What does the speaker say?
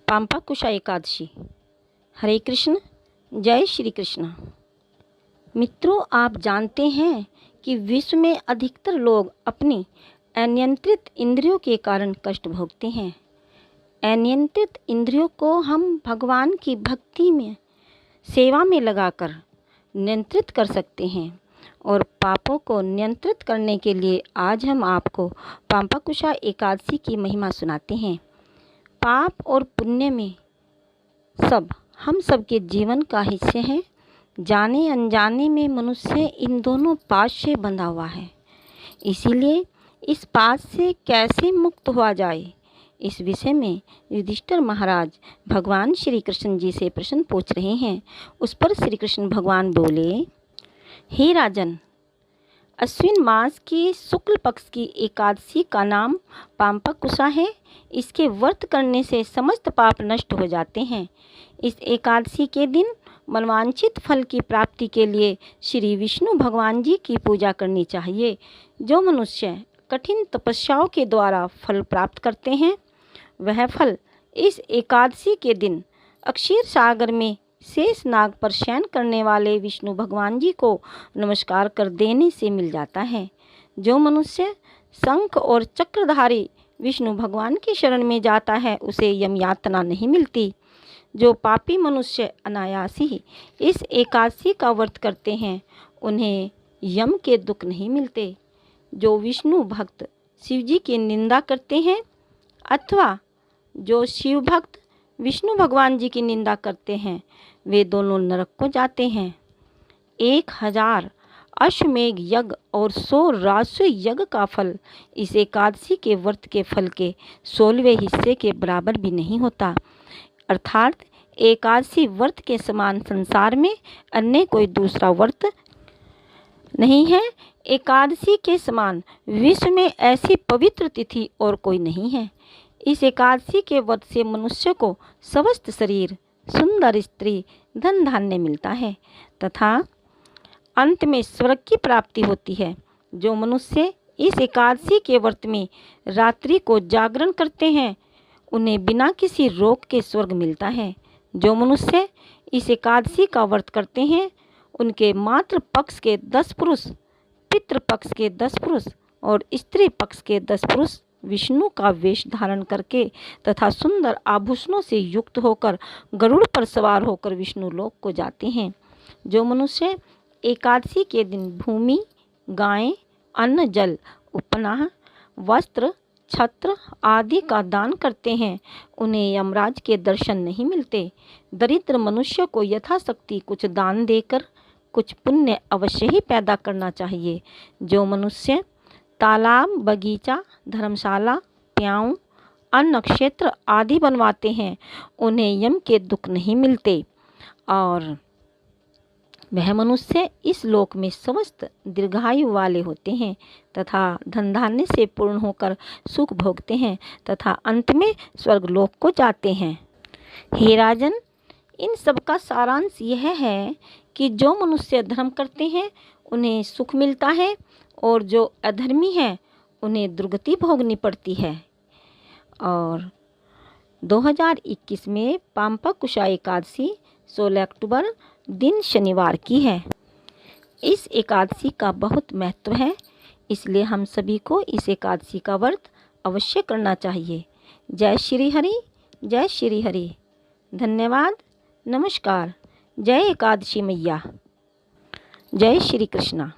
पांपाकुशा एकादशी। हरे कृष्ण, जय श्री कृष्ण। मित्रों, आप जानते हैं कि विश्व में अधिकतर लोग अपनी अनियंत्रित इंद्रियों के कारण कष्ट भोगते हैं। अनियंत्रित इंद्रियों को हम भगवान की भक्ति में, सेवा में लगाकर नियंत्रित कर सकते हैं और पापों को नियंत्रित करने के लिए आज हम आपको पांपाकुशा एकादशी की महिमा सुनाते हैं। पाप और पुण्य में सब हम सबके जीवन का हिस्से हैं। जाने अनजाने में मनुष्य इन दोनों पाश से बंधा हुआ है। इसीलिए इस पाश से कैसे मुक्त हुआ जाए, इस विषय में युधिष्ठिर महाराज भगवान श्री कृष्ण जी से प्रश्न पूछ रहे हैं। उस पर श्री कृष्ण भगवान बोले, हे राजन, अश्विन मास की शुक्ल पक्ष की एकादशी का नाम पांपाकुशा है। इसके व्रत करने से समस्त पाप नष्ट हो जाते हैं। इस एकादशी के दिन मनवांछित फल की प्राप्ति के लिए श्री विष्णु भगवान जी की पूजा करनी चाहिए। जो मनुष्य कठिन तपस्याओं के द्वारा फल प्राप्त करते हैं, वह फल इस एकादशी के दिन अक्षीर सागर में शेष नाग पर शयन करने वाले विष्णु भगवान जी को नमस्कार कर देने से मिल जाता है। जो मनुष्य शंख और चक्रधारी विष्णु भगवान की शरण में जाता है, उसे यम यातना नहीं मिलती। जो पापी मनुष्य अनायास ही इस एकादशी का व्रत करते हैं, उन्हें यम के दुख नहीं मिलते। जो विष्णु भक्त शिव जी की निंदा करते हैं अथवा जो शिव भक्त विष्णु भगवान जी की निंदा करते हैं, वे दोनों नरक को जाते हैं। 1000 अश्वमेघ यज्ञ और 100 राजसूय यज्ञ का फल इस एकादशी के व्रत के फल के 16वें हिस्से के बराबर भी नहीं होता। अर्थात एकादशी व्रत के समान संसार में अन्य कोई दूसरा व्रत नहीं है। एकादशी के समान विश्व में ऐसी पवित्र तिथि और कोई नहीं है। इस एकादशी के व्रत से मनुष्य को स्वस्थ शरीर, सुंदर स्त्री, धन धान्य मिलता है तथा अंत में स्वर्ग की प्राप्ति होती है। जो मनुष्य इस एकादशी के व्रत में रात्रि को जागरण करते हैं, उन्हें बिना किसी रोक के स्वर्ग मिलता है। जो मनुष्य इस एकादशी का व्रत करते हैं, उनके मातृ पक्ष के 10 पुरुष, पितृ पक्ष के 10 पुरुष और स्त्री पक्ष के 10 पुरुष विष्णु का वेश धारण करके तथा सुंदर आभूषणों से युक्त होकर गरुड़ पर सवार होकर विष्णु लोक को जाते हैं। जो मनुष्य एकादशी के दिन भूमि, गाय, अन्न, जल, उपनाह, वस्त्र, छत्र आदि का दान करते हैं, उन्हें यमराज के दर्शन नहीं मिलते। दरिद्र मनुष्य को यथाशक्ति कुछ दान देकर कुछ पुण्य अवश्य ही पैदा करना चाहिए। जो मनुष्य तालाब, बगीचा, धर्मशाला, प्याऊ, अन्न क्षेत्र आदि बनवाते हैं, उन्हें यम के दुख नहीं मिलते और वह मनुष्य इस लोक में समस्त दीर्घायु वाले होते हैं तथा धन धान्य से पूर्ण होकर सुख भोगते हैं तथा अंत में स्वर्ग लोक को जाते हैं। हे राजन, इन सब का सारांश यह है कि जो मनुष्य धर्म करते हैं, उन्हें सुख मिलता है और जो अधर्मी हैं, उन्हें दुर्गति भोगनी पड़ती है। और 2021 में पांपाकुशा एकादशी 16 अक्टूबर दिन शनिवार की है। इस एकादशी का बहुत महत्व है, इसलिए हम सभी को इस एकादशी का व्रत अवश्य करना चाहिए। जय श्री हरि, जय श्री हरि। धन्यवाद, नमस्कार। जय एकादशी मैया, जय श्री कृष्णा।